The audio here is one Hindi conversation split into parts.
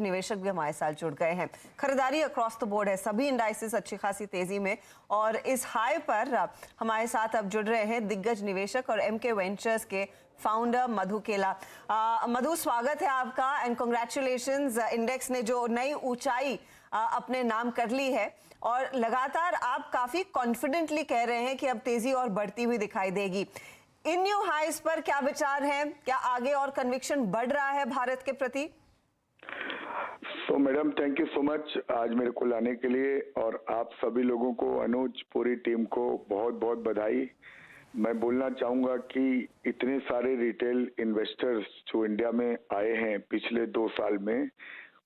निवेशक भी हमारे साथ जुड़ गए हैं। खरीदारी अक्रॉस द बोर्ड है, सभी इंडाइसेस अच्छी खासी तेजी में, और इस हाई पर हमारे साथ अब जुड़ रहे हैं दिग्गज निवेशक और एमके वेंचर्स के फाउंडर मधु केला। मधु, स्वागत है आपका एंड कांग्रेचुलेशंस। इंडेक्स ने जो नई ऊंचाई अपने नाम कर ली है और लगातार आप काफी कॉन्फिडेंटली कह रहे हैं कि अब तेजी और बढ़ती हुई दिखाई देगी। इन न्यू हाइज पर क्या विचार है? क्या आगे और कन्विक्शन बढ़ रहा है भारत के प्रति? Madam, thank you so much आज मेरे को लाने के लिए, और आप सभी लोगों को, अनुज, पूरी टीम को बहुत बहुत बधाई। मैं बोलना चाहूंगा कि इतने सारे रिटेल इन्वेस्टर्स जो इंडिया में आए हैं पिछले 2 साल में,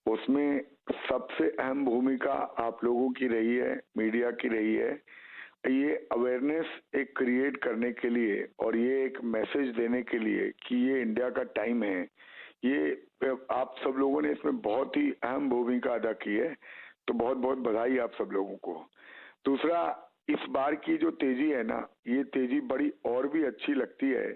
उसमें सबसे अहम भूमिका आप लोगों की रही है, मीडिया की रही है। ये अवेयरनेस एक क्रिएट करने के लिए और ये एक मैसेज देने के लिए कि ये इंडिया का टाइम है, ये आप सब लोगों ने इसमें बहुत ही अहम भूमिका अदा की है। तो बहुत बहुत बधाई आप सब लोगों को। दूसरा, इस बार की जो तेजी है ना, ये तेजी बड़ी और भी अच्छी लगती है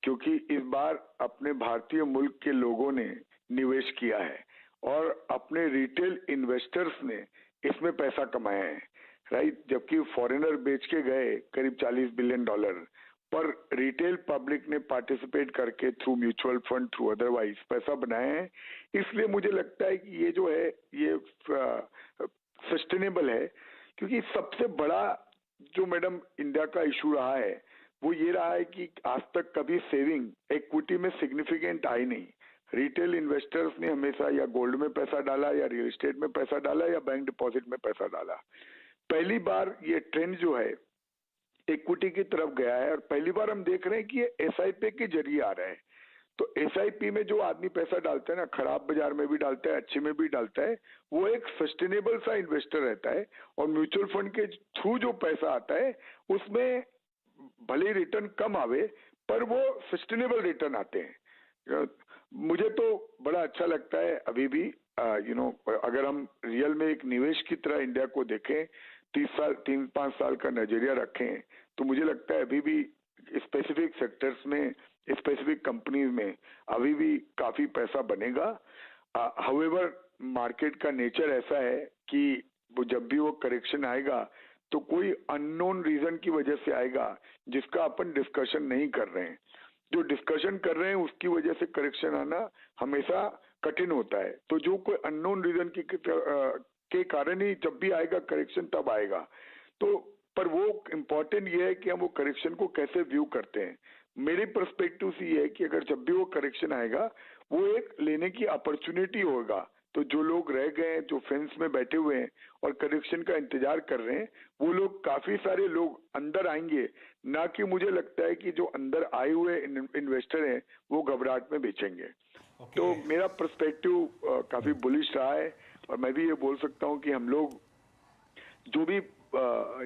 क्योंकि इस बार अपने भारतीय मुल्क के लोगों ने निवेश किया है और अपने रिटेल इन्वेस्टर्स ने इसमें पैसा कमाया है, राइट। जबकि फॉरेनर बेच के गए करीब $40 बिलियन, पर रिटेल पब्लिक ने पार्टिसिपेट करके through mutual fund, through otherwise पैसा बनाया है। इसलिए मुझे लगता है कि ये जो है ये सस्टेनेबल है, क्योंकि सबसे बड़ा जो मैडम इंडिया का इशू रहा है वो ये रहा है कि आज तक कभी सेविंग इक्विटी में सिग्निफिकेंट आई नहीं। रिटेल इन्वेस्टर्स ने हमेशा या गोल्ड में पैसा डाला, या रियल एस्टेट में पैसा डाला, या बैंक डिपॉजिट में पैसा डाला। पहली बार ये ट्रेंड जो है इक्विटी की तरफ गया है, और पहली बार हम देख रहे हैं कि ये एसआईपी के जरिए आ रहा है। तो एसआईपी में जो आदमी पैसा डालता है ना, खराब बाजार में भी डालता है, अच्छे में भी डालता है, वो एक सस्टेनेबल सा इन्वेस्टर रहता है। और म्यूचुअल फंड के थ्रू जो पैसा आता है उसमें भले रिटर्न कम आवे, पर वो सस्टेनेबल रिटर्न आते हैं। मुझे तो बड़ा अच्छा लगता है अभी भी। अगर हम रियल में एक निवेश की तरह इंडिया को देखें, 3-5 साल का नजरिया रखें, तो मुझे लगता है अभी भी स्पेसिफिक सेक्टर्स में, स्पेसिफिक कंपनीज में अभी भी काफी पैसा बनेगा। हाउएवर मार्केट का नेचर ऐसा है कि वो जब भी वो करेक्शन आएगा तो कोई अननोन रीजन की वजह से आएगा जिसका अपन डिस्कशन नहीं कर रहे हैं। जो डिस्कशन कर रहे हैं उसकी वजह से करेक्शन आना हमेशा कठिन होता है। तो जो कोई अननोन रीजन के कारण ही जब भी आएगा करेक्शन, तब आएगा। तो पर वो इम्पोर्टेंट ये है कि हम वो करेक्शन को कैसे व्यू करते हैं। मेरे पर्सपेक्टिव से ये है कि अगर जब भी वो करेक्शन आएगा वो एक लेने की अपॉर्चुनिटी होगा। तो जो लोग रह गए हैं, जो फेंस में बैठे हुए हैं और करेक्शन का इंतजार कर रहे हैं, वो लोग, काफी सारे लोग अंदर आएंगे। ना कि मुझे लगता है कि जो अंदर आए हुए इन्वेस्टर हैं वो घबराहट में बेचेंगे। तो मेरा पर्सपेक्टिव काफी बुलिश रहा है, और मैं भी ये बोल सकता हूँ कि हम लोग जो भी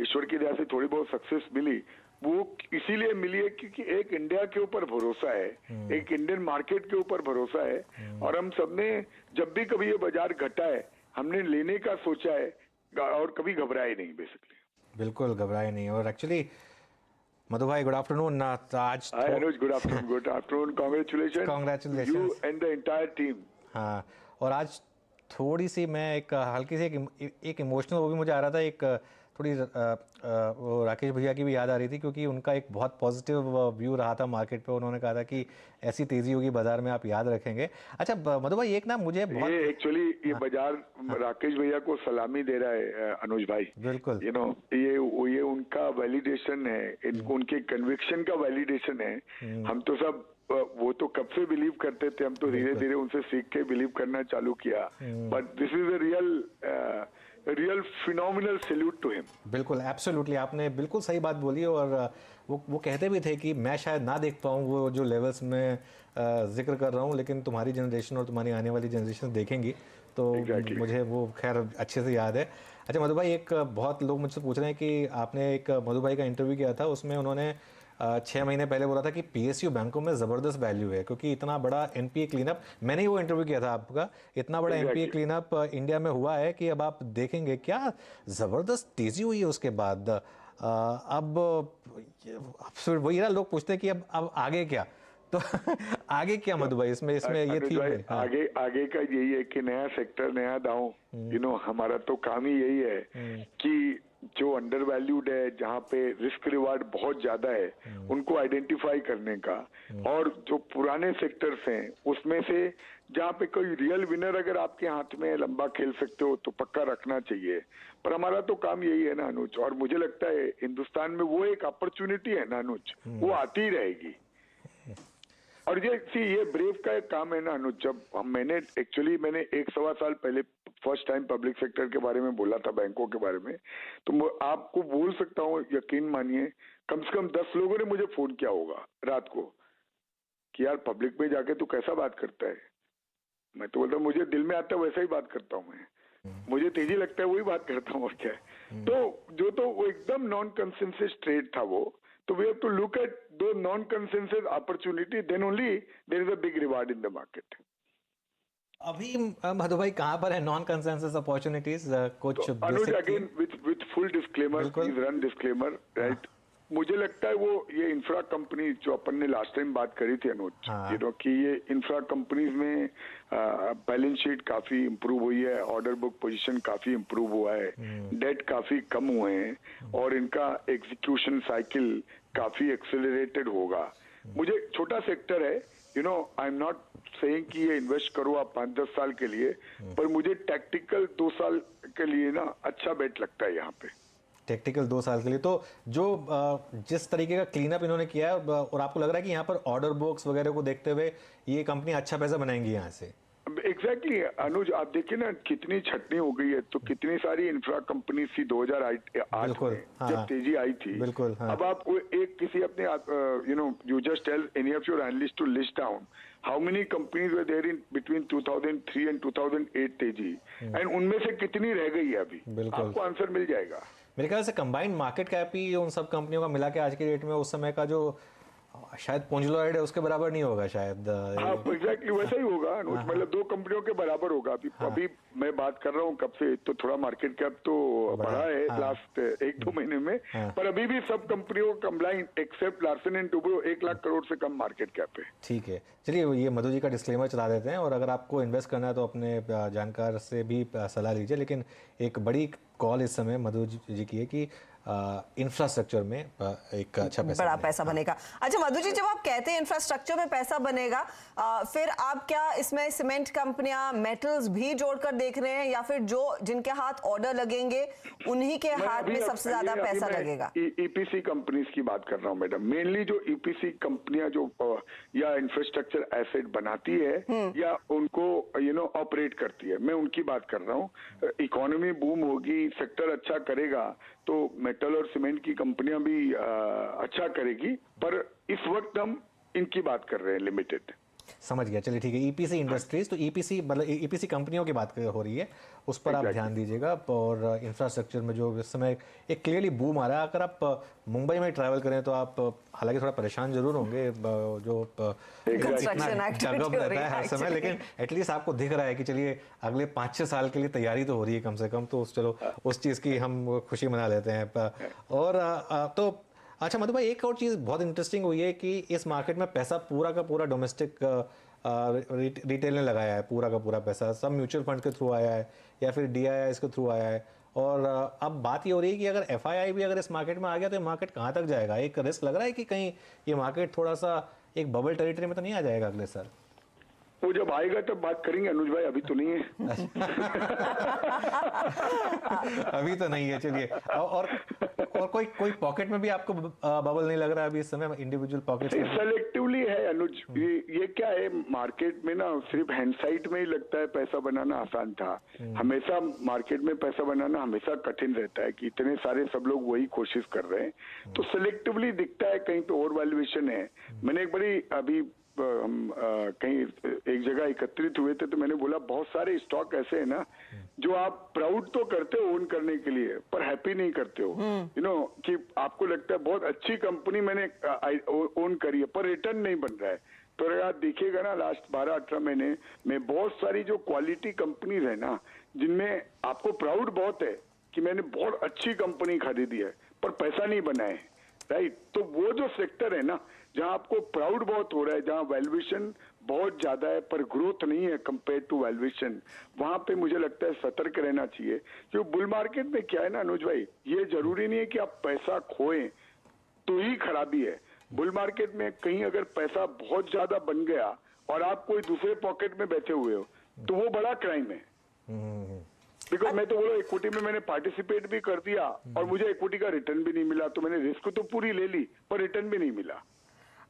ईश्वर की दया से थोड़ी बहुत सक्सेस मिली, वो इसीलिए मिली है क्योंकि एक इंडिया के ऊपर भरोसा है, एक इंडियन मार्केट के ऊपर भरोसा है। और हम सबने जब भी कभी ये बाजार घटा है, हमने लेने का सोचा है और कभी घबराए नहीं। बेसिकली बिल्कुल घबराए नहीं। और एक्चुअली मधु भाई, गुड आफ्टरनून। आज Anuj, good afternoon, congratulations you and the entire team. हाँ, और आज थोड़ी सी मैं एक हल्की सी एक इमोशनल वो भी मुझे आ रहा था, एक थोड़ी वो राकेश भैया की भी याद आ रही थी, क्योंकि उनका एक बहुत पॉजिटिव व्यू रहा था मार्केट पे। उन्होंने कहा था कि ऐसी तेजी होगी बाजार में, आप याद रखेंगे। अच्छा मधु भाई, एक ना मुझे बहुत ये एक्चुअली ये बाजार राकेश भैया को सलामी दे रहा है अनुज भाई। बिल्कुल, ये उनका वैलिडेशन है, उनके कन्विक्शन का वैलिडेशन है। हम तो सब वो तो कब से बिलीव करते थे, हम तो धीरे धीरे उनसे सीख के बिलीव करना चालू किया। But this is a real phenomenal salute to him. बिल्कुल, एब्सोल्युटली, आपने बिल्कुल सही बात बोली। और वो कहते भी थे कि मैं शायद ना देख पाऊँ वो जो लेवल्स में जिक्र कर रहा हूँ, लेकिन तुम्हारी जनरेशन और तुम्हारी आने वाली जनरेशन देखेंगी। तो मुझे वो खैर अच्छे से याद है। अच्छा मधु भाई, एक बहुत लोग मुझसे पूछ रहे हैं कि आपने एक मधु भाई का इंटरव्यू किया था, उसमें उन्होंने 6 महीने पहले बोला था कि पीएसयू बैंकों में ज़बरदस्त वैल्यू है, क्योंकि इतना बड़ा एनपीए क्लीनअप, मैंने ही वो इंटरव्यू किया था आपका, इतना बड़ा एनपीए क्लीनअप इंडिया में हुआ है कि अब आप देखेंगे क्या ज़बरदस्त तेज़ी हुई है उसके बाद। अब फिर वही ना, लोग पूछते हैं कि अब आगे क्या। तो आगे क्या मधु भाई इसमें इसमें ये अनुज थी भाई, हाँ, आगे का यही है कि नया सेक्टर नया दांव, हमारा तो काम ही यही है कि जो अंडर वैल्यूड है, जहाँ पे रिस्क रिवार्ड बहुत ज्यादा है, उनको आइडेंटिफाई करने का, और जो पुराने सेक्टर्स हैं उसमें से जहाँ पे कोई रियल विनर अगर आपके हाथ में है, लंबा खेल सकते हो, तो पक्का रखना चाहिए। पर हमारा तो काम यही है ना अनुज, और मुझे लगता है हिंदुस्तान में वो एक अपॉर्चुनिटी है ना अनुज, वो आती ही रहेगी। और ये ब्रेव का एक काम है ना अनुज, जब मैंने 1-1.25 साल पहले फर्स्ट टाइम पब्लिक सेक्टर के बारे में बोला था, बैंकों के बारे में, तो आपको बोल सकता हूँ, यकीन मानिए, कम से कम 10 लोगों ने मुझे फोन किया होगा रात को कि यार पब्लिक में जाके तू कैसा बात करता है। मैं तो बोलता हूँ मुझे दिल में आता है वैसा ही बात करता हूँ मैं, मुझे तेजी लगता है वही बात करता हूँ, और क्या है। तो वो एकदम नॉन कंसेंसस ट्रेड था वो, तो we have to look at those non consensus opportunity, then only there is a big reward in the market. अभी मधु भाई कहाँ पर है नॉन कंसेंसस अपॉर्चुनिटीज कुछ अनुज अगेन विथ फुल डिस्क्लेमर, बिल्कुल। Please run disclaimer, right. मुझे लगता है वो ये इंफ्रा कंपनी जो अपन ने लास्ट टाइम बात करी थी अनुज, हाँ। कि ये इंफ्रा कंपनीज में बैलेंस शीट काफी इंप्रूव हुई है, ऑर्डर बुक पोजीशन काफी इंप्रूव हुआ है, डेट काफी कम हुए हैं, और इनका एग्जीक्यूशन साइकिल काफी एक्सेलरेटेड होगा। मुझे छोटा सेक्टर है, आई एम नॉट सेइंग कि ये इन्वेस्ट करो आप 5-10 साल के लिए, पर मुझे टैक्टिकल 2 साल के लिए ना अच्छा बेट लगता है यहाँ पे। टेक्निकल 2 साल के लिए तो जो जिस तरीके का क्लीन अप इन्होंने किया है और आपको लग रहा है कि यहाँ पर ऑर्डर बुक्स वगैरह को देखते हुए ये कंपनी अच्छा पैसा बनाएंगी यहाँ से। एग्जैक्टली अनुज, आप देखिए ना कितनी छटनी हो गई है, तो कितनी सारी इंफ्रा कंपनी थी 2008 में हाँ, जब तेजी आई थी। बिल्कुल, हाँ। अब आप एक किसी अपने you just tell any of your analyst to list down how many companies were there in between 2003 and 2008 तेजी, एंड उनमें से कितनी रह गई है अभी, आपको आंसर मिल जाएगा। मेरे ख्याल से कंबाइंड मार्केट कैप ही उन सब कंपनियों का मिला के आज के डेट में उस समय का जो शायद पोंजलॉइड है उसके बराबर नहीं होगा शायद। हाँ एग्जैक्टली वैसा ही होगा अनुज, मतलब 2 कंपनियों के बराबर होगा। अभी मैं बात कर रहा हूँ कब से, तो थोड़ा मार्केट कैप तो बढ़ा है लास्ट 1-2 महीने में, पर अभी भी सब कंपनियों का combined except Larsen and Toubro 1 lakh crore से कम मार्केट कैप है। ठीक है, चलिए ये मधु जी का डिस्क्लेमर चला देते हैं, और अगर आपको इन्वेस्ट करना है तो अपने जानकार से भी सलाह लीजिए। लेकिन एक बड़ी कॉल इस समय मधु जी की है कि इंफ्रास्ट्रक्चर में एक अच्छा बड़ा पैसा बनेगा। अच्छा मधु जी, जब आप कहते हैं इंफ्रास्ट्रक्चर में पैसा बनेगा, फिर आप क्या इसमें सीमेंट कंपनियां, मेटल्स भी जोड़कर देख रहे हैं, या फिर जो जिनके हाथ ऑर्डर लगेंगे उन्हीं के हाथ में सबसे ज्यादा पैसा लगेगा? ईपीसी कंपनीज की बात कर रहा हूं मैडम, मेनली जो ईपीसी कंपनियां जो या इंफ्रास्ट्रक्चर एसेट बनाती है या उनको ऑपरेट करती है, मैं उनकी बात कर रहा हूं। इकोनॉमी बूम होगी, सेक्टर अच्छा करेगा, तो मेटल और सीमेंट की कंपनियां भी अच्छा करेगी, पर इस वक्त हम इनकी बात कर रहे हैं लिमिटेड। समझ गया, चलिए ठीक है। ईपीसी इंडस्ट्रीज, तो ईपीसी मतलब ईपीसी कंपनियों की बात हो रही है, उस पर आप ध्यान दीजिएगा। और इंफ्रास्ट्रक्चर में जो इस समय एक क्लियरली बूम आ रहा है, अगर आप मुंबई में ट्रैवल करें तो आप हालांकि थोड़ा परेशान जरूर होंगे, जो कंस्ट्रक्शन रहता है हर समय, लेकिन एटलीस्ट आपको दिख रहा है कि चलिए अगले 5-6 साल के लिए तैयारी तो हो रही है कम से कम, तो चलो उस चीज़ की हम खुशी मना लेते हैं। और तो अच्छा मधु भाई, एक और चीज़ बहुत इंटरेस्टिंग हुई है कि इस मार्केट में पैसा पूरा का पूरा डोमेस्टिक रिटेल ने लगाया है, पूरा का पूरा पैसा सब म्यूचुअल फंड के थ्रू आया है या फिर DIIs के थ्रू आया है। और अब बात ये हो रही है कि अगर FII भी अगर इस मार्केट में आ गया तो ये मार्केट कहाँ तक जाएगा? एक रिस्क लग रहा है कि कहीं ये मार्केट थोड़ा सा एक बबल टेरिटरी में तो नहीं आ जाएगा अगले साल? वो जब आएगा तब बात करेंगे अनुज भाई, अभी तो नहीं है। अभी तो नहीं है, चलिए। और कोई पॉकेट में भी आपको बबल नहीं लग रहा अभी इस समय, इंडिविजुअल पॉकेट? सेलेक्टिवली है अनुज, ये क्या है, मार्केट में ना सिर्फ हैंडसाइट में ही लगता है पैसा बनाना आसान था, हमेशा मार्केट में पैसा बनाना हमेशा कठिन रहता है कि इतने सारे सब लोग वही कोशिश कर रहे हैं, तो सेलेक्टिवली दिखता है कहीं पे और वैल्यूएशन है। मैंने एक बड़ी अभी हम कहीं एक जगह एकत्रित हुए थे, तो मैंने बोला बहुत सारे स्टॉक ऐसे हैं ना जो आप प्राउड तो करते हो ओन करने के लिए, पर हैप्पी नहीं करते हो, कि आपको लगता है बहुत अच्छी कंपनी मैंने ओन करी है, पर रिटर्न नहीं बन रहा है। तो अगर आप देखिएगा ना लास्ट 12-18 महीने में बहुत सारी जो क्वालिटी कंपनीज है ना, जिनमें आपको प्राउड बहुत है कि मैंने बहुत अच्छी कंपनी खरीदी है, पर पैसा नहीं बना है, राइट। तो वो जो सेक्टर है ना, जहां आपको प्राउड बहुत हो रहा है, जहां वैल्यूएशन बहुत ज्यादा है पर ग्रोथ नहीं है कंपेयर टू वैल्यूएशन, वहां पे मुझे लगता है सतर्क रहना चाहिए। क्योंकि बुल मार्केट में क्या है ना अनुज भाई, ये जरूरी नहीं है कि आप पैसा खोएं तो ही खराबी है। बुल मार्केट में कहीं अगर पैसा बहुत ज्यादा बन गया और आप कोई दूसरे पॉकेट में बैठे हुए हो तो वो बड़ा क्राइम है। बिकॉज मैं तो बोलो इक्विटी में मैंने पार्टिसिपेट भी कर दिया और मुझे इक्विटी का रिटर्न भी नहीं मिला, तो मैंने रिस्क तो पूरी ले ली पर रिटर्न भी नहीं मिला।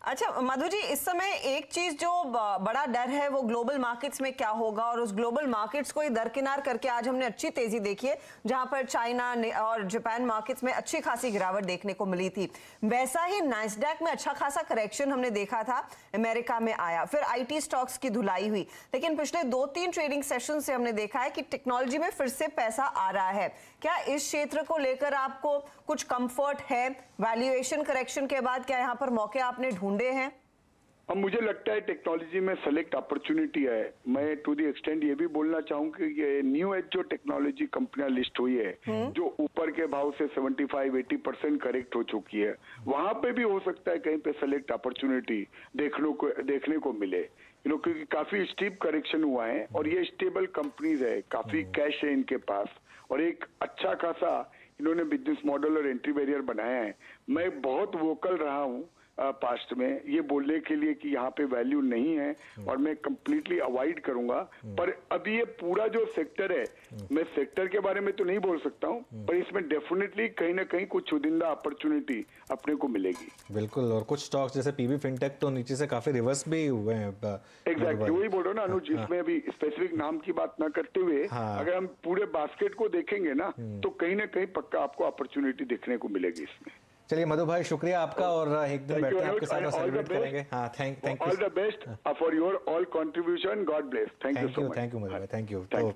अच्छा मधु जी, इस समय एक चीज जो बड़ा डर है वो ग्लोबल मार्केट्स में क्या होगा, और उस ग्लोबल मार्केट्स को ही दरकिनार करके आज हमने अच्छी तेजी देखी है, जहां पर चाइना और जापान मार्केट्स में अच्छी खासी गिरावट देखने को मिली थी। वैसा ही नास्डैक में अच्छा खासा करेक्शन हमने देखा था, अमेरिका में आया, फिर आईटी स्टॉक्स की धुलाई हुई। लेकिन पिछले 2-3 ट्रेडिंग सेशन से हमने देखा है कि टेक्नोलॉजी में फिर से पैसा आ रहा है। क्या इस क्षेत्र को लेकर आपको कुछ कंफर्ट है? वैल्यूएशन करेक्शन के बाद क्या यहाँ पर मौके आपने ढूंढे हैं? अब मुझे लगता है टेक्नोलॉजी में सेलेक्ट अपॉर्चुनिटी है। मैं टू द एक्सटेंड ये भी बोलना चाहूँ कि ये न्यू एज जो टेक्नोलॉजी कंपनियां लिस्ट हुई है, जो ऊपर के भाव से 75-80% करेक्ट हो चुकी है, वहां पे भी हो सकता है कहीं पे सेलेक्ट अपॉर्चुनिटी देखने को मिले, क्योंकि काफी स्टीप करेक्शन हुआ है और ये स्टेबल कंपनीज है, काफी कैश है इनके पास और एक अच्छा खासा इन्होंने बिजनेस मॉडल और एंट्री बैरियर बनाया है। मैं बहुत वोकल रहा हूँ पास्ट में ये बोलने के लिए कि यहाँ पे वैल्यू नहीं है और मैं कंप्लीटली अवॉइड करूंगा, पर अभी ये पूरा जो सेक्टर है, मैं सेक्टर के बारे में तो नहीं बोल सकता हूँ, पर इसमें डेफिनेटली कहीं ना कहीं कुछ चुनिंदा अपॉर्चुनिटी अपने को मिलेगी। बिल्कुल, और कुछ स्टॉक्स जैसे पीबी फिनटेक तो नीचे से काफी रिवर्स भी हुए हैं। एग्जैक्टली वही बोल रहा हूँ ना अनुज, इसमें अभी स्पेसिफिक नाम की बात ना करते हुए अगर हम पूरे बास्केट को देखेंगे ना तो कहीं ना कहीं पक्का आपको अपॉर्चुनिटी देखने को मिलेगी इसमें। चलिए मधु भाई, शुक्रिया आपका, और एक दिन बैठ के आपके साथ सेलिब्रेट करेंगे। हाँ, thank you, all the best for your all contribution, God bless. Thank you so much. Thank you Madhu भाई, थैंक यू। तो